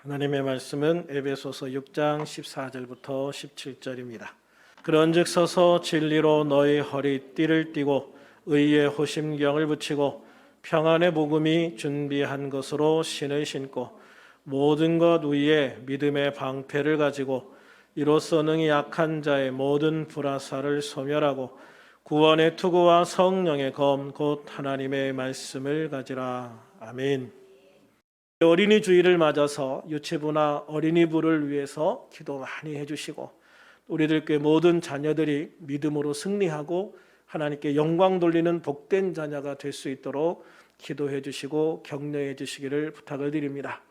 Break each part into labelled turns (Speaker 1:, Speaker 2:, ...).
Speaker 1: 하나님의 말씀은 에베소서 6장 14절부터 17절입니다. 그런즉 서서 진리로 너희 허리띠를 띠고 의의 호심경을 붙이고 평안의 복음이 준비한 것으로 신을 신고 모든 것 위에 믿음의 방패를 가지고 이로써 능히 약한 자의 모든 불화살을 소멸하고 구원의 투구와 성령의 검 곧 하나님의 말씀을 가지라. 아멘. 어린이 주일을 맞아서 유치부나 어린이부를 위해서 기도 많이 해주시고 우리들께 모든 자녀들이 믿음으로 승리하고 하나님께 영광 돌리는 복된 자녀가 될 수 있도록 기도해 주시고 격려해 주시기를 부탁을 드립니다.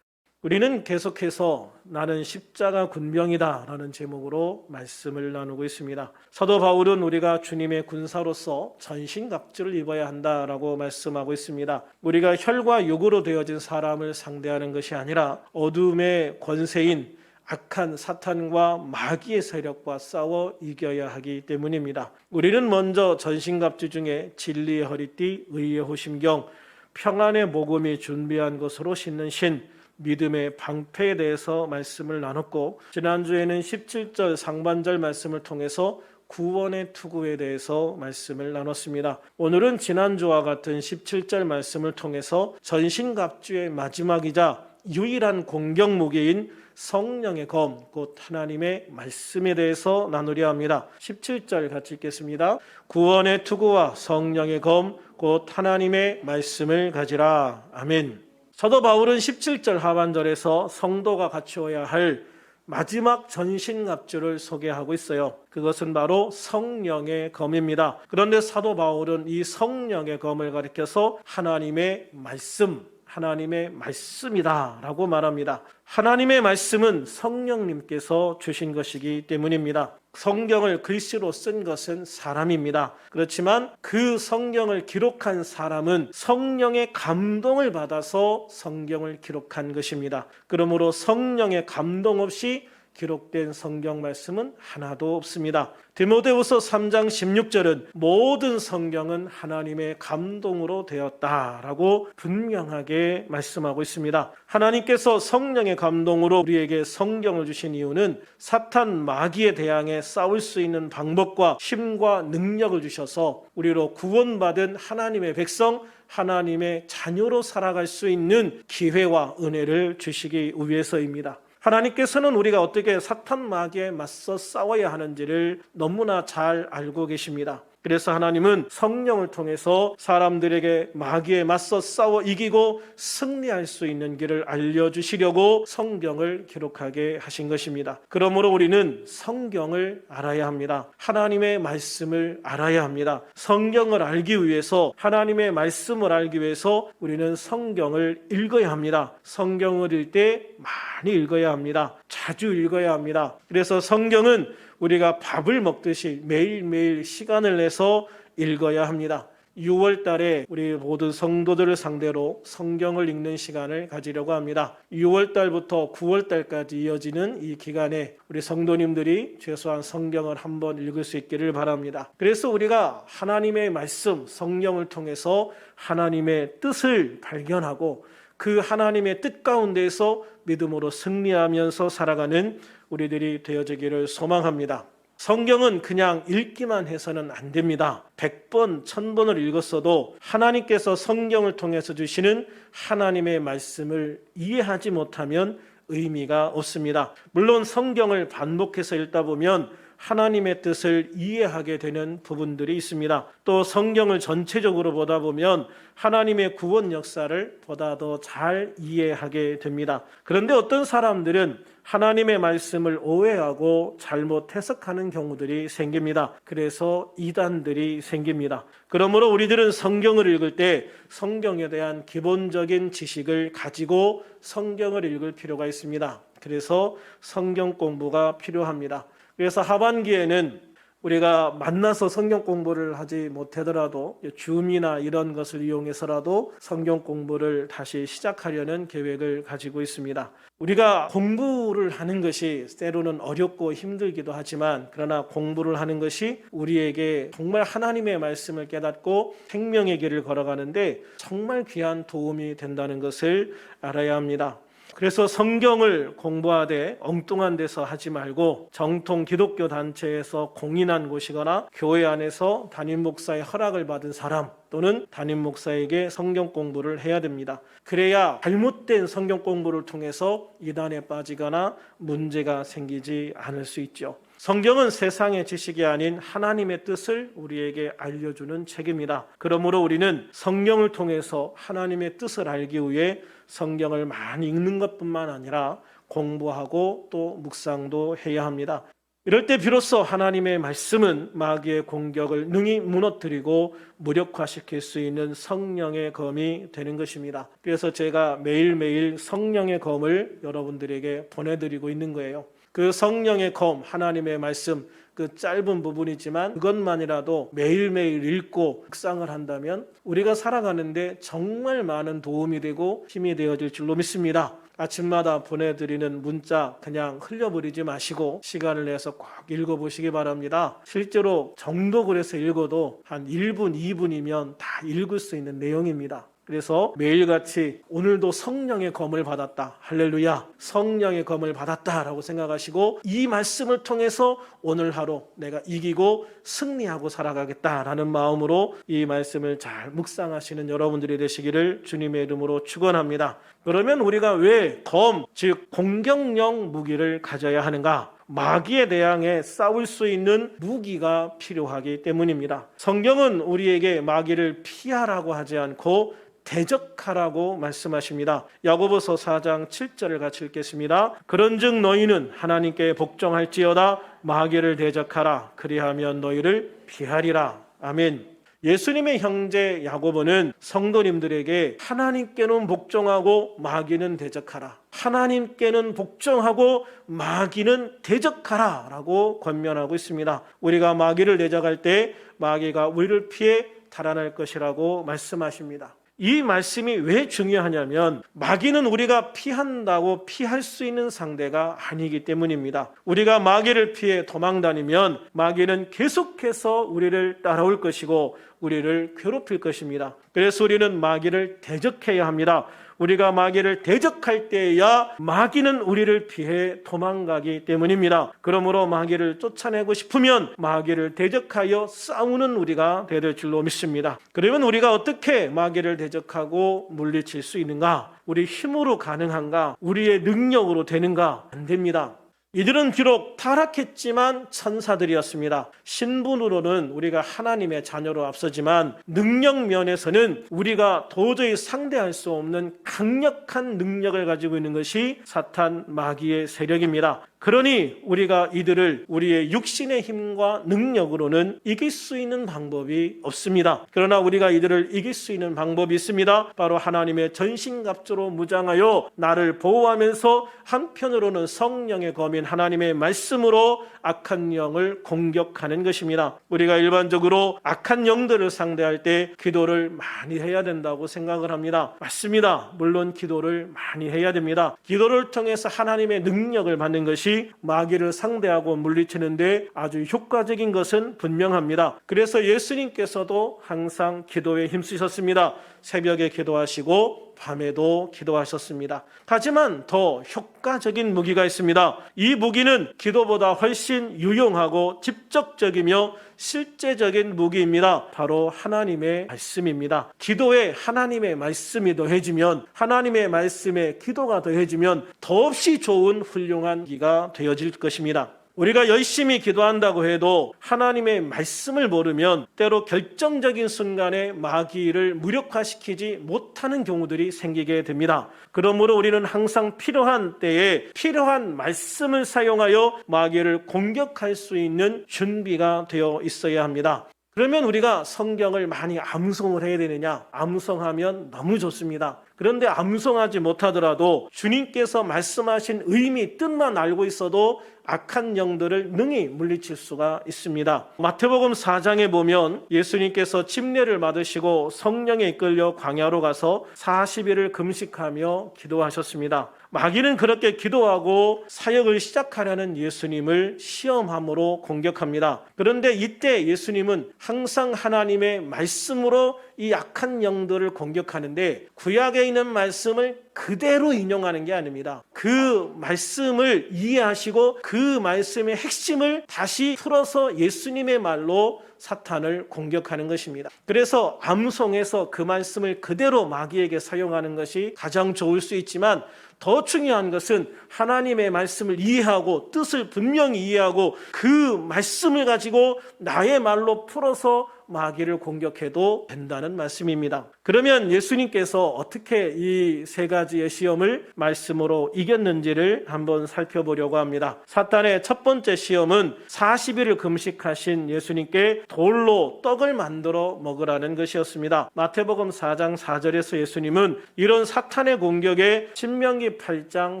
Speaker 1: 우리는 계속해서 나는 십자가 군병이다 라는 제목으로 말씀을 나누고 있습니다. 사도 바울은 우리가 주님의 군사로서 전신갑주를 입어야 한다라고 말씀하고 있습니다. 우리가 혈과 육으로 되어진 사람을 상대하는 것이 아니라 어둠의 권세인 악한 사탄과 마귀의 세력과 싸워 이겨야 하기 때문입니다. 우리는 먼저 전신갑주 중에 진리의 허리띠, 의의 호심경, 평안의 복음이 준비한 것으로 신는 신, 믿음의 방패에 대해서 말씀을 나눴고 지난주에는 17절 상반절 말씀을 통해서 구원의 투구에 대해서 말씀을 나눴습니다. 오늘은 지난주와 같은 17절 말씀을 통해서 전신갑주의 마지막이자 유일한 공격 무기인 성령의 검, 곧 하나님의 말씀에 대해서 나누려 합니다. 17절 같이 읽겠습니다. 구원의 투구와 성령의 검, 곧 하나님의 말씀을 가지라. 아멘. 사도 바울은 17절 하반절에서 성도가 갖추어야 할 마지막 전신갑주를 소개하고 있어요. 그것은 바로 성령의 검입니다. 그런데 사도 바울은 이 성령의 검을 가리켜서 하나님의 말씀, 하나님의 말씀이다라고 말합니다. 하나님의 말씀은 성령님께서 주신 것이기 때문입니다. 성경을 글씨로 쓴 것은 사람입니다. 그렇지만 그 성경을 기록한 사람은 성령의 감동을 받아서 성경을 기록한 것입니다. 그러므로 성령의 감동 없이 기록된 성경 말씀은 하나도 없습니다. 디모데후서 3장 16절은 모든 성경은 하나님의 감동으로 되었다라고 분명하게 말씀하고 있습니다. 하나님께서 성령의 감동으로 우리에게 성경을 주신 이유는 사탄 마귀에 대항해 싸울 수 있는 방법과 힘과 능력을 주셔서 우리로 구원받은 하나님의 백성, 하나님의 자녀로 살아갈 수 있는 기회와 은혜를 주시기 위해서입니다. 하나님께서는 우리가 어떻게 사탄 마귀에 맞서 싸워야 하는지를 너무나 잘 알고 계십니다. 그래서 하나님은 성령을 통해서 사람들에게 마귀에 맞서 싸워 이기고 승리할 수 있는 길을 알려주시려고 성경을 기록하게 하신 것입니다. 그러므로 우리는 성경을 알아야 합니다. 하나님의 말씀을 알아야 합니다. 성경을 알기 위해서, 하나님의 말씀을 알기 위해서 우리는 성경을 읽어야 합니다. 성경을 읽을 때 많이 읽어야 합니다. 자주 읽어야 합니다. 그래서 성경은 우리가 밥을 먹듯이 매일매일 시간을 내서 읽어야 합니다. 6월 달에 우리 모든 성도들을 상대로 성경을 읽는 시간을 가지려고 합니다. 6월 달부터 9월 달까지 이어지는 이 기간에 우리 성도님들이 최소한 성경을 한번 읽을 수 있기를 바랍니다. 그래서 우리가 하나님의 말씀, 성령을 통해서 하나님의 뜻을 발견하고 그 하나님의 뜻 가운데에서 믿음으로 승리하면서 살아가는 우리들이 되어지기를 소망합니다. 성경은 그냥 읽기만 해서는 안 됩니다. 100번, 1000번을 읽었어도 하나님께서 성경을 통해서 주시는 하나님의 말씀을 이해하지 못하면 의미가 없습니다. 물론 성경을 반복해서 읽다 보면 하나님의 뜻을 이해하게 되는 부분들이 있습니다. 또 성경을 전체적으로 보다 보면 하나님의 구원 역사를 보다 더 잘 이해하게 됩니다. 그런데 어떤 사람들은 하나님의 말씀을 오해하고 잘못 해석하는 경우들이 생깁니다. 그래서 이단들이 생깁니다. 그러므로 우리들은 성경을 읽을 때 성경에 대한 기본적인 지식을 가지고 성경을 읽을 필요가 있습니다. 그래서 성경 공부가 필요합니다. 그래서 하반기에는 우리가 만나서 성경 공부를 하지 못하더라도 줌이나 이런 것을 이용해서라도 성경 공부를 다시 시작하려는 계획을 가지고 있습니다. 우리가 공부를 하는 것이 때로는 어렵고 힘들기도 하지만 그러나 공부를 하는 것이 우리에게 정말 하나님의 말씀을 깨닫고 생명의 길을 걸어가는데 정말 귀한 도움이 된다는 것을 알아야 합니다. 그래서 성경을 공부하되 엉뚱한 데서 하지 말고 정통 기독교 단체에서 공인한 곳이거나 교회 안에서 담임 목사의 허락을 받은 사람 또는 담임 목사에게 성경 공부를 해야 됩니다. 그래야 잘못된 성경 공부를 통해서 이단에 빠지거나 문제가 생기지 않을 수 있죠. 성경은 세상의 지식이 아닌 하나님의 뜻을 우리에게 알려주는 책입니다. 그러므로 우리는 성경을 통해서 하나님의 뜻을 알기 위해 성경을 많이 읽는 것뿐만 아니라 공부하고 또 묵상도 해야 합니다. 이럴 때 비로소 하나님의 말씀은 마귀의 공격을 능히 무너뜨리고 무력화시킬 수 있는 성령의 검이 되는 것입니다. 그래서 제가 매일매일 성령의 검을 여러분들에게 보내드리고 있는 거예요. 그 성령의 검, 하나님의 말씀, 그 짧은 부분이지만 그것만이라도 매일매일 읽고 묵상을 한다면 우리가 살아가는데 정말 많은 도움이 되고 힘이 되어질 줄로 믿습니다. 아침마다 보내드리는 문자 그냥 흘려버리지 마시고 시간을 내서 꼭 읽어보시기 바랍니다. 실제로 정독을 해서 읽어도 한 1분, 2분이면 다 읽을 수 있는 내용입니다. 그래서 매일같이 오늘도 성령의 검을 받았다. 할렐루야. 성령의 검을 받았다라고 생각하시고 이 말씀을 통해서 오늘 하루 내가 이기고 승리하고 살아가겠다라는 마음으로 이 말씀을 잘 묵상하시는 여러분들이 되시기를 주님의 이름으로 축원합니다. 그러면 우리가 왜 검, 즉 공격용 무기를 가져야 하는가? 마귀에 대항해 싸울 수 있는 무기가 필요하기 때문입니다. 성경은 우리에게 마귀를 피하라고 하지 않고 대적하라고 말씀하십니다. 야고보서 4장 7절을 같이 읽겠습니다. 그런즉 너희는 하나님께 복종할지어다 마귀를 대적하라 그리하면 너희를 피하리라. 아멘. 예수님의 형제 야고보는 성도님들에게 하나님께는 복종하고 마귀는 대적하라, 하나님께는 복종하고 마귀는 대적하라 라고 권면하고 있습니다. 우리가 마귀를 대적할 때 마귀가 우리를 피해 달아날 것이라고 말씀하십니다. 이 말씀이 왜 중요하냐면 마귀는 우리가 피한다고 피할 수 있는 상대가 아니기 때문입니다. 우리가 마귀를 피해 도망다니면 마귀는 계속해서 우리를 따라올 것이고 우리를 괴롭힐 것입니다. 그래서 우리는 마귀를 대적해야 합니다. 우리가 마귀를 대적할 때야 마귀는 우리를 피해 도망가기 때문입니다. 그러므로 마귀를 쫓아내고 싶으면 마귀를 대적하여 싸우는 우리가 되야 될 줄로 믿습니다. 그러면 우리가 어떻게 마귀를 대적하고 물리칠 수 있는가? 우리 힘으로 가능한가? 우리의 능력으로 되는가? 안 됩니다. 이들은 비록 타락했지만 천사들이었습니다. 신분으로는 우리가 하나님의 자녀로 앞서지만 능력 면에서는 우리가 도저히 상대할 수 없는 강력한 능력을 가지고 있는 것이 사탄 마귀의 세력입니다. 그러니 우리가 이들을 우리의 육신의 힘과 능력으로는 이길 수 있는 방법이 없습니다. 그러나 우리가 이들을 이길 수 있는 방법이 있습니다. 바로 하나님의 전신갑주로 무장하여 나를 보호하면서 한편으로는 성령의 검인 하나님의 말씀으로 악한 영을 공격하는 것입니다. 우리가 일반적으로 악한 영들을 상대할 때 기도를 많이 해야 된다고 생각을 합니다. 맞습니다. 물론 기도를 많이 해야 됩니다. 기도를 통해서 하나님의 능력을 받는 것이 마귀를 상대하고 물리치는데 아주 효과적인 것은 분명합니다. 그래서 예수님께서도 항상 기도에 힘쓰셨습니다. 새벽에 기도하시고 밤에도 기도하셨습니다. 하지만 더 효과적인 무기가 있습니다. 이 무기는 기도보다 훨씬 유용하고 직접적이며 실제적인 무기입니다. 바로 하나님의 말씀입니다. 기도에 하나님의 말씀이 더해지면, 하나님의 말씀에 기도가 더해지면 더없이 좋은 훌륭한 무기가 되어질 것입니다. 우리가 열심히 기도한다고 해도 하나님의 말씀을 모르면 때로 결정적인 순간에 마귀를 무력화시키지 못하는 경우들이 생기게 됩니다. 그러므로 우리는 항상 필요한 때에 필요한 말씀을 사용하여 마귀를 공격할 수 있는 준비가 되어 있어야 합니다. 그러면 우리가 성경을 많이 암송을 해야 되느냐? 암송하면 너무 좋습니다. 그런데 암송하지 못하더라도 주님께서 말씀하신 의미, 뜻만 알고 있어도 악한 영들을 능히 물리칠 수가 있습니다. 마태복음 4장에 보면 예수님께서 침례를 받으시고 성령에 이끌려 광야로 가서 40일을 금식하며 기도하셨습니다. 마귀는 그렇게 기도하고 사역을 시작하려는 예수님을 시험함으로 공격합니다. 그런데 이때 예수님은 항상 하나님의 말씀으로 이 악한 영들을 공격하는데 구약에 있는 말씀을 그대로 인용하는 게 아닙니다. 그 말씀을 이해하시고 그 말씀의 핵심을 다시 풀어서 예수님의 말로 사탄을 공격하는 것입니다. 그래서 암송해서 그 말씀을 그대로 마귀에게 사용하는 것이 가장 좋을 수 있지만 더 중요한 것은 하나님의 말씀을 이해하고 뜻을 분명히 이해하고 그 말씀을 가지고 나의 말로 풀어서 마귀를 공격해도 된다는 말씀입니다. 그러면 예수님께서 어떻게 이 세 가지의 시험을 말씀으로 이겼는지를 한번 살펴보려고 합니다. 사탄의 첫 번째 시험은 40일을 금식하신 예수님께 돌로 떡을 만들어 먹으라는 것이었습니다. 마태복음 4장 4절에서 예수님은 이런 사탄의 공격에 신명기 8장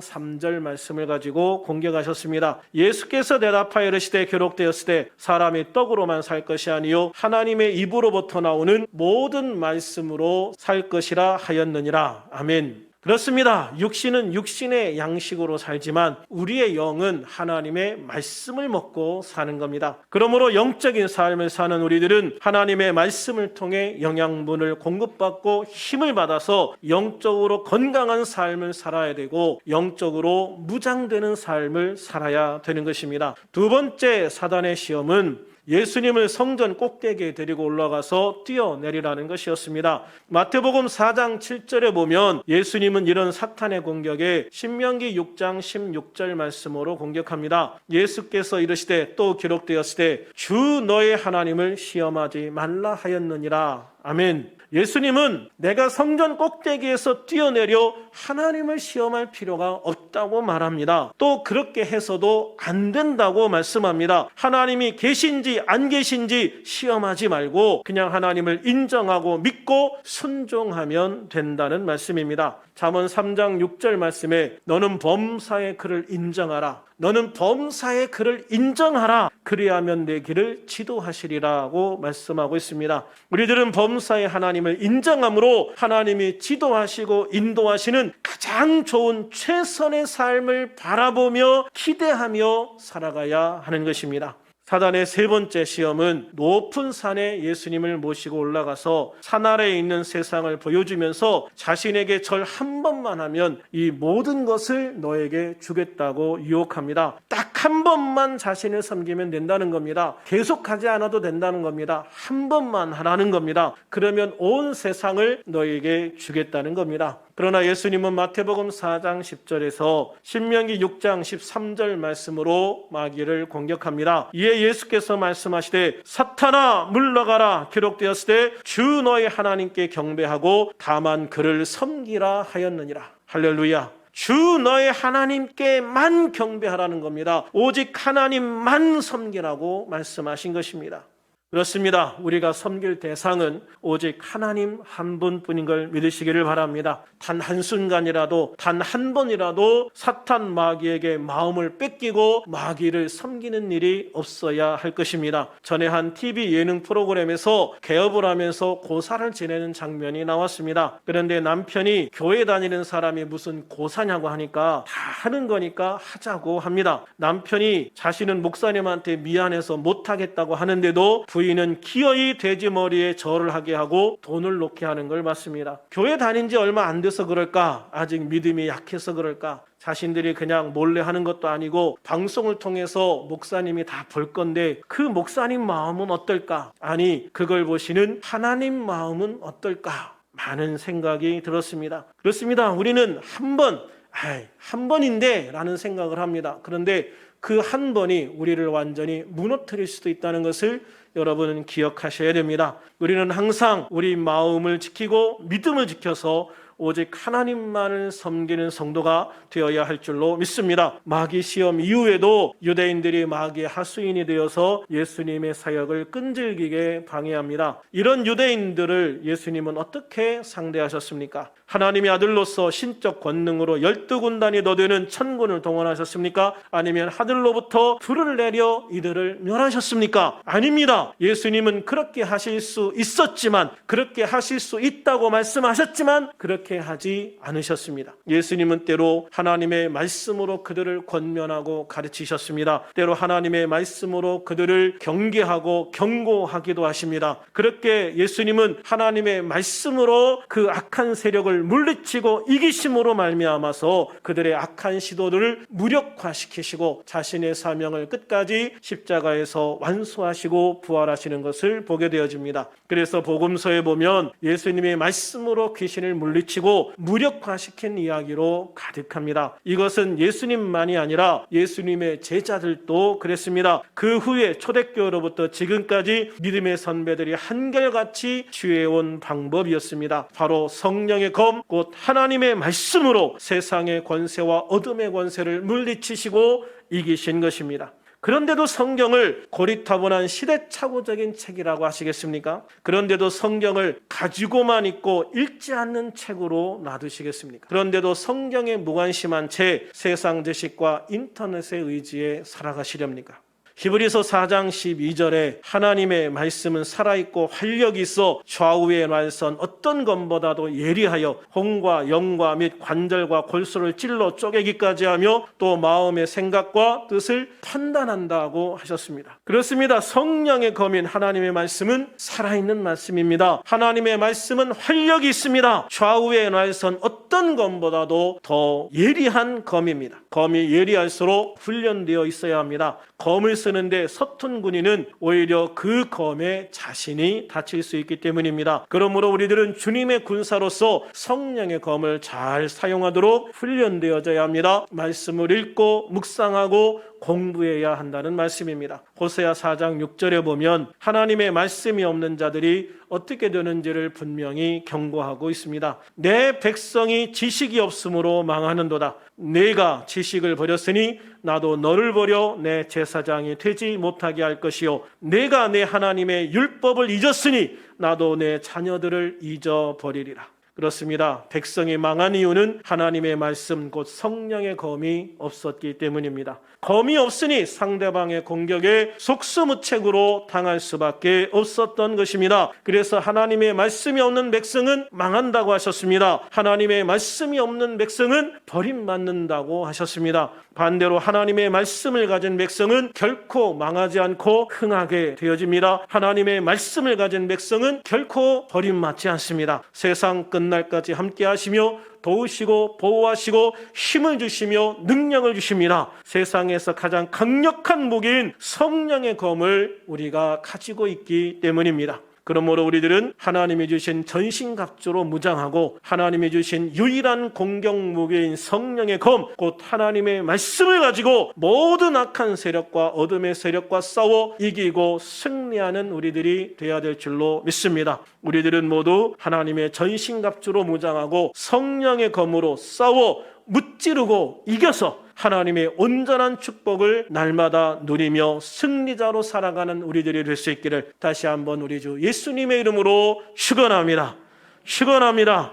Speaker 1: 3절 말씀을 가지고 공격하셨습니다. 예수께서 대답하여 이르시되 기록되었으되 사람이 떡으로만 살 것이 아니요 하나님의 입으로부터 나오는 모든 말씀으로 살 것이라 하였느니라. 아멘. 그렇습니다. 육신은 육신의 양식으로 살지만 우리의 영은 하나님의 말씀을 먹고 사는 겁니다. 그러므로 영적인 삶을 사는 우리들은 하나님의 말씀을 통해 영양분을 공급받고 힘을 받아서 영적으로 건강한 삶을 살아야 되고 영적으로 무장되는 삶을 살아야 되는 것입니다. 두 번째 사단의 시험은 예수님을 성전 꼭대기에 데리고 올라가서 뛰어내리라는 것이었습니다. 마태복음 4장 7절에 보면 예수님은 이런 사탄의 공격에 신명기 6장 16절 말씀으로 공격합니다. 예수께서 이르시되 또 기록되었으되 주 너의 하나님을 시험하지 말라 하였느니라. 아멘. 예수님은 내가 성전 꼭대기에서 뛰어내려 하나님을 시험할 필요가 없다고 말합니다. 또 그렇게 해서도 안 된다고 말씀합니다. 하나님이 계신지 안 계신지 시험하지 말고 그냥 하나님을 인정하고 믿고 순종하면 된다는 말씀입니다. 잠언 3장 6절 말씀에 너는 범사의 그를 인정하라. 너는 범사의 그를 인정하라. 그리하면 내 길을 지도하시리라고 말씀하고 있습니다. 우리들은 범사의 하나님을 인정함으로 하나님이 지도하시고 인도하시는 가장 좋은 최선의 삶을 바라보며 기대하며 살아가야 하는 것입니다. 사단의 세 번째 시험은 높은 산에 예수님을 모시고 올라가서 산 아래에 있는 세상을 보여주면서 자신에게 절 한 번만 하면 이 모든 것을 너에게 주겠다고 유혹합니다. 딱 한 번만 자신을 섬기면 된다는 겁니다. 계속하지 않아도 된다는 겁니다. 한 번만 하라는 겁니다. 그러면 온 세상을 너에게 주겠다는 겁니다. 그러나 예수님은 마태복음 4장 10절에서 신명기 6장 13절 말씀으로 마귀를 공격합니다. 이에 예수께서 말씀하시되 사탄아 물러가라. 기록되었으되 주 너의 하나님께 경배하고 다만 그를 섬기라 하였느니라. 할렐루야. 주 너의 하나님께만 경배하라는 겁니다. 오직 하나님만 섬기라고 말씀하신 것입니다. 그렇습니다. 우리가 섬길 대상은 오직 하나님 한 분뿐인 걸 믿으시기를 바랍니다. 단 한순간이라도 단 한 번이라도 사탄 마귀에게 마음을 뺏기고 마귀를 섬기는 일이 없어야 할 것입니다. 전에 한 TV 예능 프로그램에서 개업을 하면서 고사를 지내는 장면이 나왔습니다. 그런데 남편이 교회 다니는 사람이 무슨 고사냐고 하니까 다 하는 거니까 하자고 합니다. 남편이 자신은 목사님한테 미안해서 못하겠다고 하는데도 부인은 기어이 돼지머리에 절을 하게 하고 돈을 놓게 하는 걸 봤습니다. 교회 다닌 지 얼마 안 돼서 그럴까? 아직 믿음이 약해서 그럴까? 자신들이 그냥 몰래 하는 것도 아니고 방송을 통해서 목사님이 다 볼 건데 그 목사님 마음은 어떨까? 아니, 그걸 보시는 하나님 마음은 어떨까? 많은 생각이 들었습니다. 그렇습니다. 우리는 한 번인데 라는 생각을 합니다. 그런데 그 한 번이 우리를 완전히 무너뜨릴 수도 있다는 것을 여러분은 기억하셔야 됩니다. 우리는 항상 우리 마음을 지키고 믿음을 지켜서 오직 하나님만을 섬기는 성도가 되어야 할 줄로 믿습니다. 마귀 시험 이후에도 유대인들이 마귀의 하수인이 되어서 예수님의 사역을 끈질기게 방해합니다. 이런 유대인들을 예수님은 어떻게 상대하셨습니까? 하나님의 아들로서 신적 권능으로 12군단이 더 되는 천군을 동원하셨습니까? 아니면 하늘로부터 불을 내려 이들을 멸하셨습니까? 아닙니다. 예수님은 그렇게 하실 수 있었지만, 그렇게 하실 수 있다고 말씀하셨지만 그렇게 그렇게 하지 않으셨습니다. 예수님은 때로 하나님의 말씀으로 그들을 권면하고 가르치셨습니다. 때로 하나님의 말씀으로 그들을 경계하고 경고하기도 하십니다. 그렇게 예수님은 하나님의 말씀으로 그 악한 세력을 물리치고 이기심으로 말미암아서 그들의 악한 시도들을 무력화시키시고 자신의 사명을 끝까지 십자가에서 완수하시고 부활하시는 것을 보게 되어집니다. 그래서 복음서에 보면 예수님의 말씀으로 귀신을 물리치고 무력화시킨 이야기로 가득합니다. 이것은 예수님만이 아니라 예수님의 제자들도 그랬습니다. 그 후에 초대교회로부터 지금까지 믿음의 선배들이 한결같이 취해온 방법이었습니다. 바로 성령의 검, 곧 하나님의 말씀으로 세상의 권세와 어둠의 권세를 물리치시고 이기신 것입니다. 그런데도 성경을 고리타분한 시대착오적인 책이라고 하시겠습니까? 그런데도 성경을 가지고만 있고 읽지 않는 책으로 놔두시겠습니까? 그런데도 성경에 무관심한 채 세상 지식과 인터넷에 의지해 살아가시렵니까? 히브리서 4장 12절에 하나님의 말씀은 살아있고 활력이 있어 좌우의 날선 어떤 검보다도 예리하여 혼과 영과 및 관절과 골수를 찔러 쪼개기까지 하며 또 마음의 생각과 뜻을 판단한다고 하셨습니다. 그렇습니다. 성령의 검인 하나님의 말씀은 살아있는 말씀입니다. 하나님의 말씀은 활력이 있습니다. 좌우의 날선 어떤 검보다도 더 예리한 검입니다. 검이 예리할수록 훈련되어 있어야 합니다. 검을 쓰는데 서툰 군인은 오히려 그 검에 자신이 다칠 수 있기 때문입니다. 그러므로 우리들은 주님의 군사로서 성령의 검을 잘 사용하도록 훈련되어져야 합니다. 말씀을 읽고 묵상하고 공부해야 한다는 말씀입니다. 호세아 4장 6절에 보면 하나님의 말씀이 없는 자들이 어떻게 되는지를 분명히 경고하고 있습니다. 내 백성이 지식이 없으므로 망하는도다. 내가 지식을 버렸으니 나도 너를 버려 내 제사장이 되지 못하게 할 것이요 내가 내 하나님의 율법을 잊었으니 나도 내 자녀들을 잊어버리리라. 그렇습니다. 백성이 망한 이유는 하나님의 말씀 곧 성령의 검이 없었기 때문입니다. 검이 없으니 상대방의 공격에 속수무책으로 당할 수밖에 없었던 것입니다. 그래서 하나님의 말씀이 없는 백성은 망한다고 하셨습니다. 하나님의 말씀이 없는 백성은 버림받는다고 하셨습니다. 반대로 하나님의 말씀을 가진 백성은 결코 망하지 않고 흥하게 되어집니다. 하나님의 말씀을 가진 백성은 결코 버림받지 않습니다. 세상 끝날까지 함께 하시며 도우시고 보호하시고 힘을 주시며 능력을 주십니다. 세상에서 가장 강력한 무기인 성령의 검을 우리가 가지고 있기 때문입니다. 그러므로 우리들은 하나님이 주신 전신갑주로 무장하고 하나님이 주신 유일한 공격 무기인 성령의 검, 곧 하나님의 말씀을 가지고 모든 악한 세력과 어둠의 세력과 싸워 이기고 승리하는 우리들이 되어야 될 줄로 믿습니다. 우리들은 모두 하나님의 전신갑주로 무장하고 성령의 검으로 싸워 무찌르고 이겨서 하나님의 온전한 축복을 날마다 누리며 승리자로 살아가는 우리들이 될 수 있기를 다시 한번 우리 주 예수님의 이름으로 축원합니다. 축원합니다.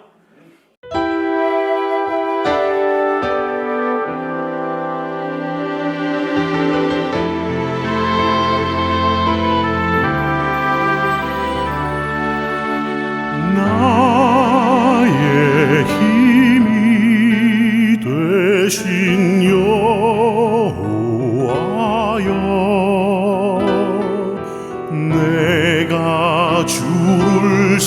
Speaker 2: 나의 힘이 되신 여호와여 내가 주를